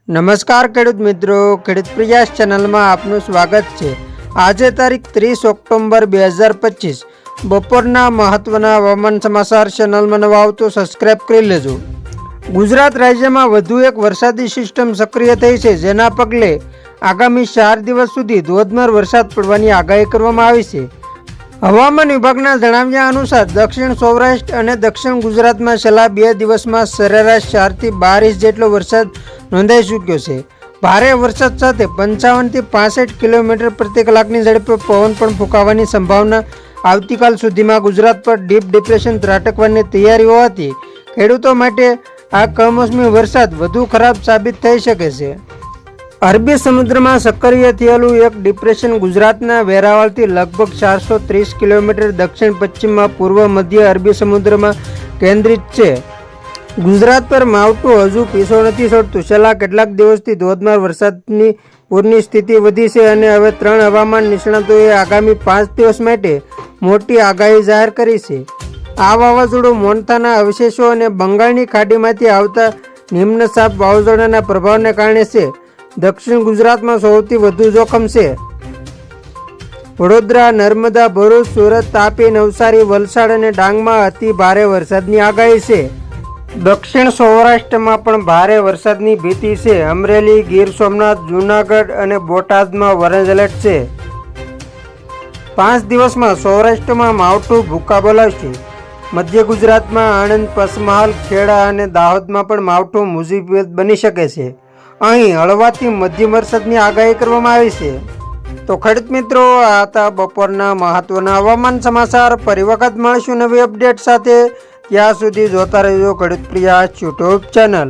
નમસ્કાર ખેડૂત મિત્રો, ખેડૂત પ્રયાસ ચેનલમાં આપનું સ્વાગત છે। આજે તારીખ 30 ઓક્ટોબર 2025 બપોરના મહત્વના હવામાન સમાચાર। ચેનલમાં નવા આવો તો સબસ્ક્રાઇબ કરી લેજો। ગુજરાત રાજ્યમાં વધુ એક વરસાદી સિસ્ટમ સક્રિય થઈ છે, જેના પગલે આગામી 4 દિવસ સુધી ધોધમાર વરસાદ પડવાની આગાહી કરવામાં આવી છે। હવામાન વિભાગના જણાવ્યા અનુસાર દક્ષિણ સૌરાષ્ટ્ર અને દક્ષિણ ગુજરાતમાં છેલ્લા 2 દિવસમાં સરેરાશ 4 થી 12 ઇંચ જેટલો વરસાદ નોંધાઈ ચૂક્યો છે। ભારે વરસાદ સાથે 55 થી 65 કિલોમીટર પ્રતિ કલાકની ઝડપે પવન પણ ફૂંકાવાની સંભાવના આવતીકાલ સુધીમાં ગુજરાત પર ડીપ ડિપ્રેશન ત્રાટકવાની તૈયારી હોવાથી ખેડૂતો માટે આ કમોસમી વરસાદ વધુ ખરાબ સાબિત થઈ શકે છે। અરબી સમુદ્રમાં સક્રિય થયેલું એક ડિપ્રેશન ગુજરાતના વેરાવળથી લગભગ 430 કિલોમીટર દક્ષિણ પશ્ચિમમાં પૂર્વ મધ્ય અરબી સમુદ્રમાં કેન્દ્રિત છે। ગુજરાત પર માવઠું હજુ પીછો નથી છોડતું। છેલ્લા કેટલાક દિવસથી ધોધમાર વરસાદની પૂરની સ્થિતિ વધી છે અને હવે 3 હવામાન નિષ્ણાતોએ આગામી 5 દિવસ માટે મોટી આગાહી જાહેર કરી છે। આ વાવાઝોડું મોન્થાના અવશેષો અને બંગાળની ખાડીમાંથી આવતા નિમ્ન ચાપ વાવાઝોડાના પ્રભાવને કારણે છે। દક્ષિણ ગુજરાતમાં સૌથી વધુ જોખમ છે વડોદરા, નર્મદા, ભરૂચ, સુરત, તાપી, નવસારી, વલસાડ અને ડાંગમાં અતિ ભારે વરસાદની આગાહી છે। દક્ષિણ સૌરાષ્ટ્રમાં પણ ભારે વરસાદની ભીતિ છે। અમરેલી, ગીર સોમનાથ, જૂનાગઢ અને બોટાદમાં ઓરેન્જ એલર્ટ છે। 5 દિવસમાં સૌરાષ્ટ્રમાં માવઠું ભૂકા બોલાવશે। મધ્ય ગુજરાતમાં આણંદ, પંચમહાલ, ખેડા અને દાહોદમાં પણ માવઠું મુસીબત બની શકે છે। અહીં હળવાથી મધ્યમ વરસાદની આગાહી કરવામાં આવી છે। તો ખેડૂત મિત્રો, આ હતા બપોરના મહત્વના હવામાન સમાચાર। ફરી વખત મળીશું નવી અપડેટ સાથે। ત્યાં સુધી જોતા રહેજો ખેડૂત પ્રયાસ યુટ્યુબ ચેનલ।